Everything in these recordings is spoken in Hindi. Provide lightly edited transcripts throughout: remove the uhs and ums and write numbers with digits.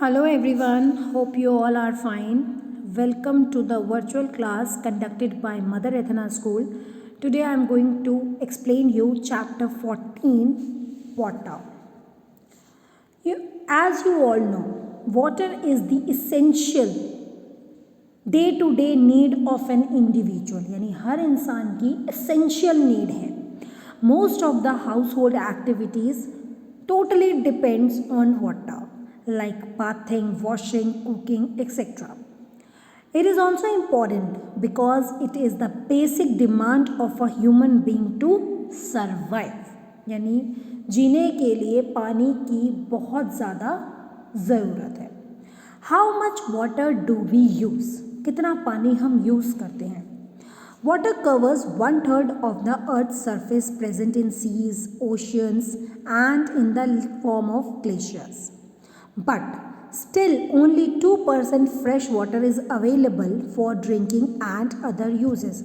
Hello everyone, hope you all are fine. Welcome to the virtual class conducted by Mother Ethna School. Today I am going to explain you chapter 14, water. As you all know, water is the essential day to day need of an individual, यानी हर इंसान की एसेंशियल नीड है. Most of the household activities totally depends on water, like bathing, washing, cooking, etc. It is also important because it is the basic demand of a human being to survive. यानी जीने के लिए पानी की बहुत ज़्यादा ज़रूरत है. How much water do we use? कितना पानी हम यूज़ करते हैं? Water covers 1/3 of the Earth's surface, present in seas, oceans, and in the form of glaciers. But still only 2% fresh water is available for drinking and other uses.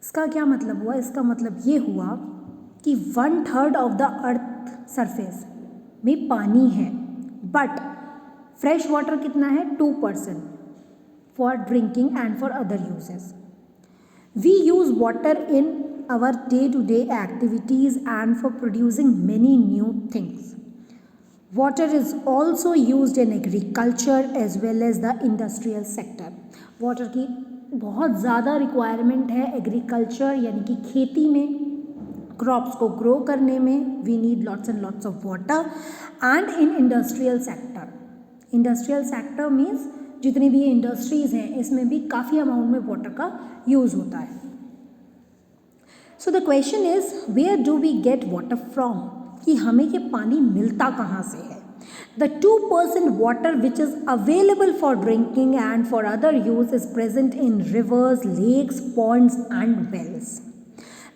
इसका क्या मतलब हुआ? इसका मतलब ये हुआ कि 1/3 ऑफ द अर्थ सरफेस में पानी है, बट फ्रेश वाटर कितना है? 2% for drinking and for other uses. We use water in our day to day activities and for producing many new things. Water is also used in agriculture as well as the industrial sector. Water की बहुत ज़्यादा रिक्वायरमेंट है एग्रीकल्चर यानी कि खेती में, क्रॉप्स को ग्रो करने में we need lots and lots of water. And in industrial sector, industrial sector means जितनी भी इंडस्ट्रीज़ हैं इसमें भी काफ़ी अमाउंट में वाटर का यूज़ होता है. So the question is where do we get water from, कि हमें ये पानी मिलता कहाँ से है. The 2% water which is available for drinking and for other use is present in rivers, lakes, ponds and wells.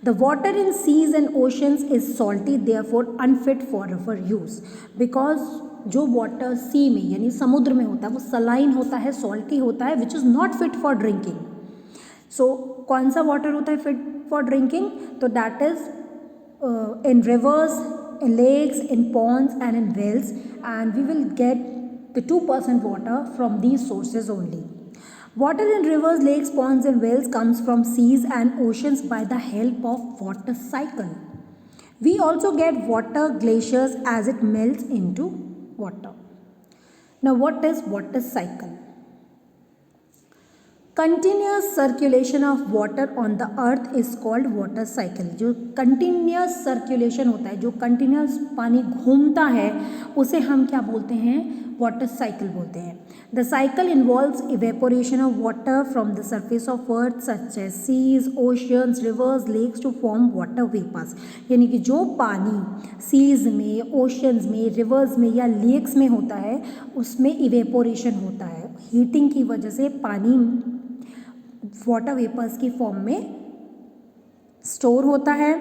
The water in seas and oceans is salty, therefore unfit for our use. Because जो वाटर सी में यानी समुद्र में होता है वो सलाइन होता है, सॉल्टी होता है, which is not fit for drinking. So कौन सा वाटर होता है फिट फॉर ड्रिंकिंग? तो that is in rivers, in lakes, in ponds and in wells, and we will get the 2% water from these sources only. Water in rivers, lakes, ponds and wells comes from seas and oceans by the help of water cycle. We also get water glaciers as it melts into water. Now what is water cycle? Continuous circulation of water on the earth is called water cycle. जो कंटिन्यूस सर्कुलेशन होता है, जो कंटिन्यूस पानी घूमता है, उसे हम क्या बोलते हैं? वाटर साइकिल बोलते हैं. The cycle involves evaporation of water from the surface of earth such as seas, oceans, rivers, lakes to form water vapours. यानी कि जो पानी सीज में, ओशियंस में, रिवर्स में या लेक्स में होता है उसमें इवेपोरेशन होता है. हीटिंग की वजह से पानी वाटर वेपर्स की फॉर्म में स्टोर होता है.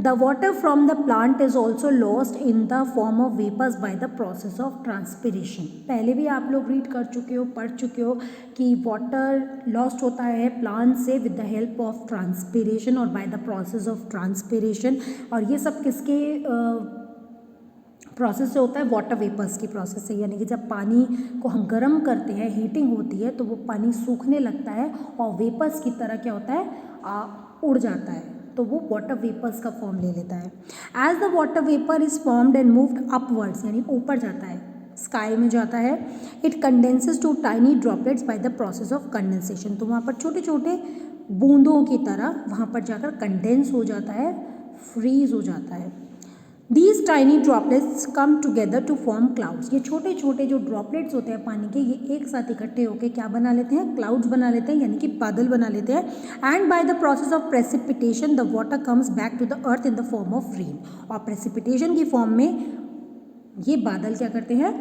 The water from the plant is also lost in the form of vapours by the process of transpiration. पहले भी आप लोग रीड कर चुके हो, पढ़ चुके हो कि वाटर लॉस्ट होता है प्लांट से with the help of transpiration और by the process of transpiration. और ये सब किसके प्रोसेस से होता है? वाटर वेपर्स की प्रोसेस से. यानी कि जब पानी को हम गर्म करते हैं, हीटिंग होती है, तो वो पानी सूखने लगता है और वेपर्स की तरह क्या होता है? उड़ जाता है, तो वो वाटर वेपर्स का फॉर्म ले लेता है. As the water vapour is formed and moved upwards, यानी ऊपर जाता है, स्काई में जाता है, it condenses to tiny droplets by the process of condensation. तो वहाँ पर छोटे छोटे बूंदों की तरह वहाँ पर जाकर कंडेंस हो जाता है, फ्रीज हो जाता है. These tiny droplets come together to form clouds. ये छोटे छोटे जो ड्रॉपलेट्स होते हैं पानी के, ये एक साथ इकट्ठे होकर क्या बना लेते हैं? क्लाउड्स बना लेते हैं, यानी कि बादल बना लेते हैं. And by the process of precipitation the water comes back to the earth in the form of rain. और प्रेसिपिटेशन की फॉर्म में ये बादल क्या करते हैं?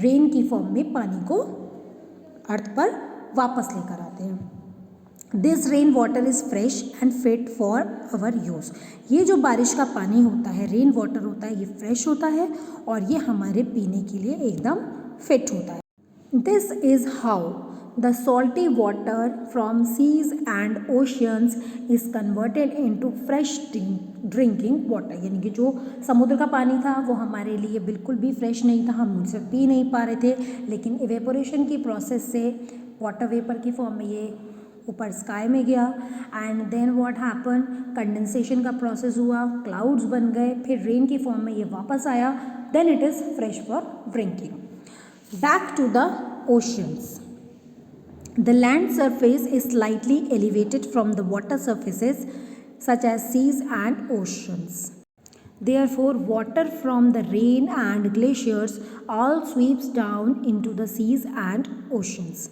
रेन की फॉर्म में पानी को अर्थ पर वापस लेकर आते हैं. This rain water is fresh and fit for our use. ये जो बारिश का पानी होता है, रेन वाटर होता है, ये फ्रेश होता है और ये हमारे पीने के लिए एकदम फिट होता है. This is how the salty water from seas and oceans is converted into fresh drinking water. यानी कि जो समुद्र का पानी था वो हमारे लिए बिल्कुल भी फ्रेश नहीं था, हम उसे पी नहीं पा रहे थे, लेकिन इवेपोरेशन की प्रोसेस से वाटर वेपर की फॉर्म में ये ऊपर स्काई में गया and then what happen, condensation का प्रोसेस हुआ, क्लाउड्स बन गए, फिर रेन की फॉर्म में ये वापस आया, then it is fresh for drinking. Back to the oceans. The land surface is slightly elevated from the water surfaces such as seas and oceans. Therefore, water from the rain and glaciers all sweeps down into the seas and oceans.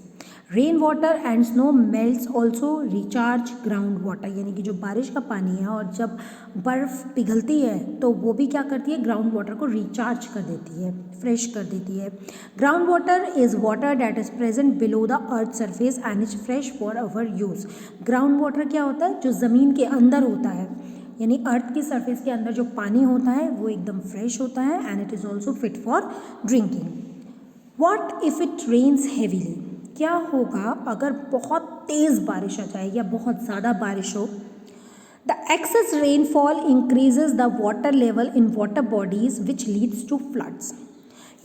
Rain water and snow melts also recharge ground water. यानी कि जो बारिश का पानी है और जब बर्फ़ पिघलती है तो वो भी क्या करती है, ग्राउंड वाटर को रिचार्ज कर देती है, फ्रेश कर देती है. Ground water is water that is present below the earth surface and is fresh for our use. Ground water क्या होता है, जो ज़मीन के अंदर होता है, यानी अर्थ की सरफेस के अंदर जो पानी होता है वो एकदम फ्रेश होता है and it is also fit for drinking. What if it rains heavily. क्या होगा अगर बहुत तेज़ बारिश आ जाए या बहुत ज़्यादा बारिश हो. The excess rainfall increases the water level in water bodies which leads to floods.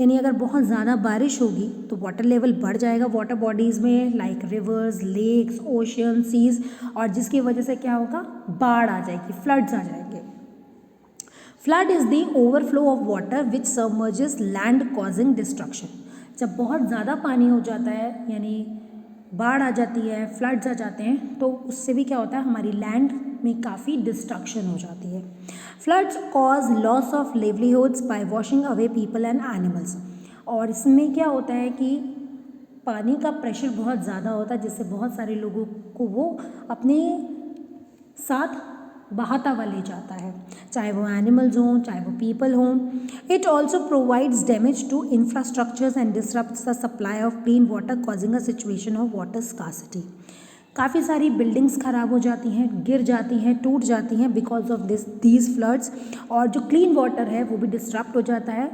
यानी अगर बहुत ज़्यादा बारिश होगी तो वाटर लेवल बढ़ जाएगा वाटर बॉडीज़ में, like rivers, lakes, ocean, seas, और जिसकी वजह से क्या होगा, बाढ़ आ जाएगी, फ्लड्स आ जाएंगे. Flood is the overflow of water which submerges land causing destruction. जब बहुत ज़्यादा पानी हो जाता है, यानी बाढ़ आ जाती है, फ्लड्स आ जाते हैं, तो उससे भी क्या होता है, हमारी लैंड में काफ़ी डिस्ट्रक्शन हो जाती है. Floods cause loss of livelihoods by washing away people and animals. और इसमें क्या होता है कि पानी का प्रेशर बहुत ज़्यादा होता है, जिससे बहुत सारे लोगों को वो अपने साथ बहाता हुआ ले जाता है, चाहे वो एनिमल्स हों, चाहे वो पीपल हों. It also provides damage to infrastructures and disrupts the supply of clean water, causing a situation of water scarcity. काफ़ी सारी बिल्डिंग्स ख़राब हो जाती हैं, गिर जाती हैं, टूट जाती हैं बिकॉज ऑफ दीज फ्लड्स, और जो क्लीन वाटर है वो भी डिस्टर्ब हो जाता है,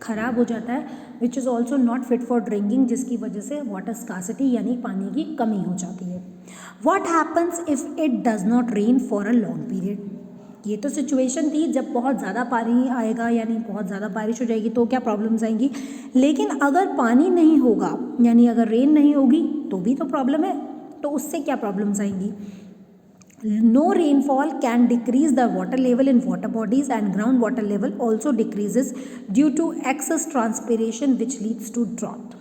ख़राब हो जाता है, which is also not fit for drinking, जिसकी वजह से वाटर स्कार्सिटी यानी पानी की कमी हो जाती है. What happens if it does not rain for a long period. ये तो सिचुएशन थी जब बहुत ज़्यादा पानी आएगा, यानी बहुत ज़्यादा बारिश हो जाएगी तो क्या प्रॉब्लम्स आएंगी. लेकिन अगर पानी नहीं होगा, यानी अगर रेन नहीं होगी तो भी तो प्रॉब्लम है, तो उससे क्या प्रॉब्लम्स आएंगी. No rainfall can decrease the water level in water bodies and groundwater level also decreases due to excess transpiration which leads to drought.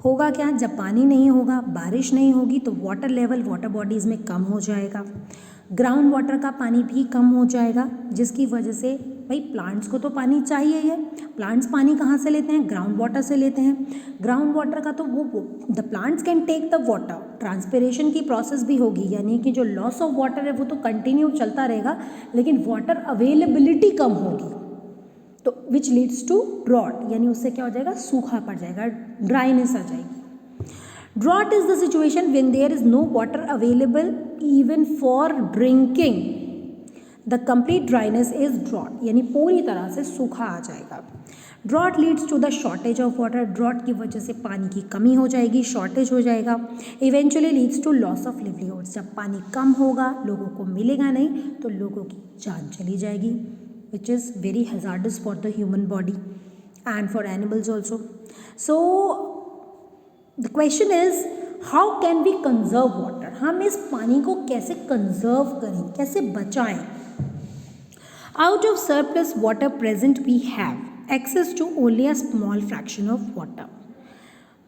होगा क्या, जब पानी नहीं होगा, बारिश नहीं होगी, तो वाटर लेवल वाटर बॉडीज़ में कम हो जाएगा, ग्राउंड वाटर का पानी भी कम हो जाएगा, जिसकी वजह से भाई प्लांट्स को तो पानी चाहिए ही है. प्लांट्स पानी कहाँ से लेते हैं, ग्राउंड वाटर से लेते हैं. ग्राउंड वाटर का तो वो the plants can take the water, transpiration की प्रोसेस भी होगी, यानी कि जो लॉस ऑफ वाटर है वो तो कंटिन्यू चलता रहेगा, लेकिन वाटर अवेलेबिलिटी कम होगी, तो विच लीड्स टू ड्रॉट, यानी उससे क्या हो जाएगा, सूखा पड़ जाएगा, ड्राइनेस आ जाएगी. Drought is the situation when there is no water available even for drinking. The complete dryness is drought, यानी पूरी तरह से सूखा आ जाएगा. Drought leads to the shortage of water. Drought की वजह से पानी की कमी हो जाएगी, शॉर्टेज हो जाएगा. Eventually leads to loss of livelihoods. जब पानी कम होगा, लोगों को मिलेगा नहीं, तो लोगों की जान चली जाएगी, which is very hazardous for the human body and for animals also. So the question is, how can we conserve water? हम इस पानी को कैसे कंजर्व करें, कैसे बचाएं. Out of surplus water present, we have access to only a small fraction of water.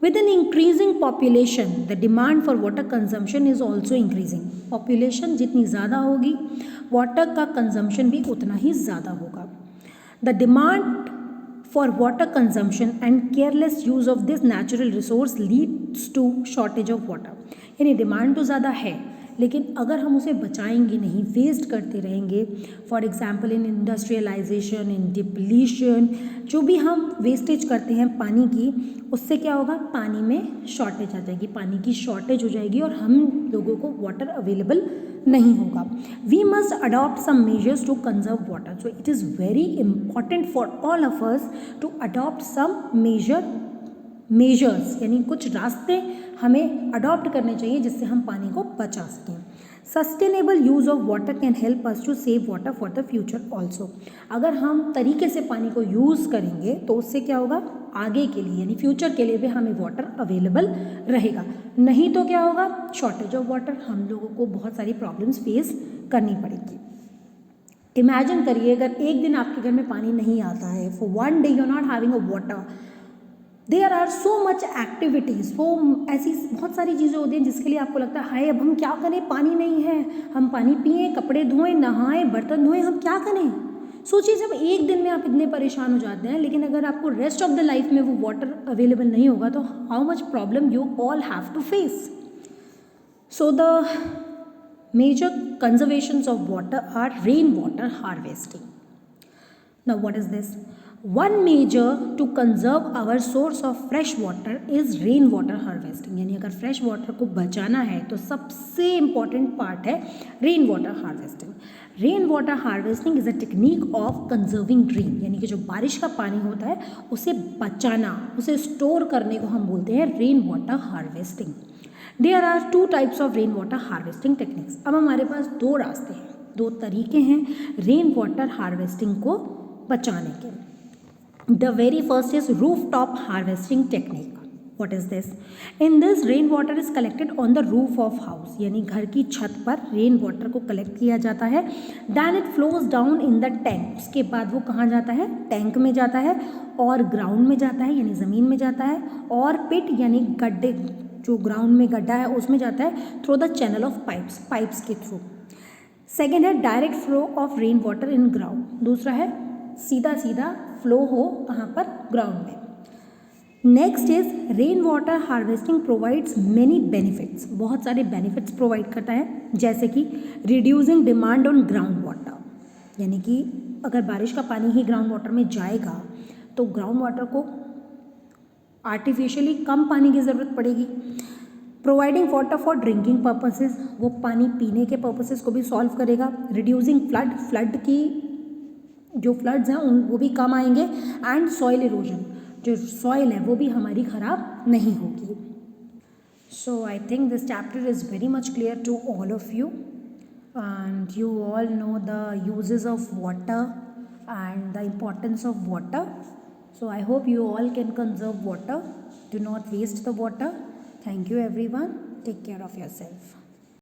With an increasing population, the demand for water consumption is also increasing. Population जितनी ज़्यादा होगी, water का consumption भी उतना ही ज़्यादा होगा. The demand for water consumption and careless use of this natural resource leads to shortage of water. यानी डिमांड तो ज़्यादा है, लेकिन अगर हम उसे बचाएंगे नहीं, वेस्ट करते रहेंगे, for example in industrialisation, in depletion, जो भी हम वेस्टेज करते हैं पानी की, उससे क्या होगा, पानी में शॉर्टेज आ जाएगी, पानी की शॉर्टेज हो जाएगी और हम लोगों को वाटर अवेलेबल नहीं होगा. We must adopt some measures to conserve water. So it is very important for all of us to adopt some major measures यानी कुछ रास्ते हमें अडॉप्ट करने चाहिए जिससे हम पानी को बचा सकें। Sustainable use of water can help us to save water for the future also. अगर हम तरीके से पानी को यूज़ करेंगे तो उससे क्या होगा, आगे के लिए यानी फ्यूचर के लिए भी हमें वाटर अवेलेबल रहेगा। नहीं तो क्या होगा, शॉर्टेज ऑफ वाटर, हम लोगों को बहुत सारी प्रॉब्लम्स फेस करनी पड़ेगी। इमेजिन करिए अगर एक दिन आपके घर में पानी नहीं आता है, for one day you are not having a water, there are so much activities, वो ऐसी बहुत सारी चीज़ें होती हैं जिसके लिए आपको लगता है हाय अब हम क्या करें, पानी नहीं है, हम पानी पिएं, कपड़े धोएं, नहाएं, बर्तन धोएं, हम क्या करें। सोचिए जब एक दिन में आप इतने परेशान हो जाते हैं, लेकिन अगर आपको रेस्ट ऑफ द लाइफ में वो वाटर अवेलेबल नहीं होगा तो how much problem you all have to face. So the major conservations of water are rainwater harvesting. Now what is this? One major to conserve our source of fresh water is rainwater harvesting. यानी अगर fresh water को बचाना है तो सबसे important part है rainwater harvesting. Rainwater harvesting is a technique of conserving rain. यानी कि जो बारिश का पानी होता है उसे बचाना, उसे स्टोर करने को हम बोलते हैं rainwater harvesting. There are two types of rainwater harvesting techniques. अब हमारे पास दो रास्ते हैं, दो तरीके हैं रेन वाटर हार्वेस्टिंग को बचाने के। The very first is rooftop harvesting technique. What is this? In this rain water is collected on the roof of house. यानी घर की छत पर रेन वाटर को कलेक्ट किया जाता है। Then it flows down in the tank. उसके बाद वो कहाँ जाता है, टैंक में जाता है, और ग्राउंड में जाता है यानी ज़मीन में जाता है, और पिट यानी गड्ढे, जो ग्राउंड में गड्ढा है उसमें जाता है through the channel of pipes के थ्रू। सेकेंड है direct flow of rain water in ground, दूसरा है सीधा सीधा फ्लो हो कहाँ पर, ग्राउंड में। Next is rain water harvesting provides many benefits, बहुत सारे बेनिफिट्स प्रोवाइड करता है, जैसे कि reducing demand on ground water, यानी कि अगर बारिश का पानी ही ग्राउंड वाटर में जाएगा तो ग्राउंड वाटर को आर्टिफिशियली कम पानी की ज़रूरत पड़ेगी। Providing water for drinking purposes, वो पानी पीने के पर्पसेस को भी सॉल्व करेगा। रिड्यूसिंग फ्लड की जो फ्लड्स हैं उन वो भी कम आएंगे, एंड सॉइल इरोजन, जो सॉइल है वो भी हमारी ख़राब नहीं होगी। So I think this chapter is very much clear to all of you, and you all know the uses of water and the importance of water. So I hope you all can conserve water. Do not waste the water. Thank you everyone. Take care of yourself.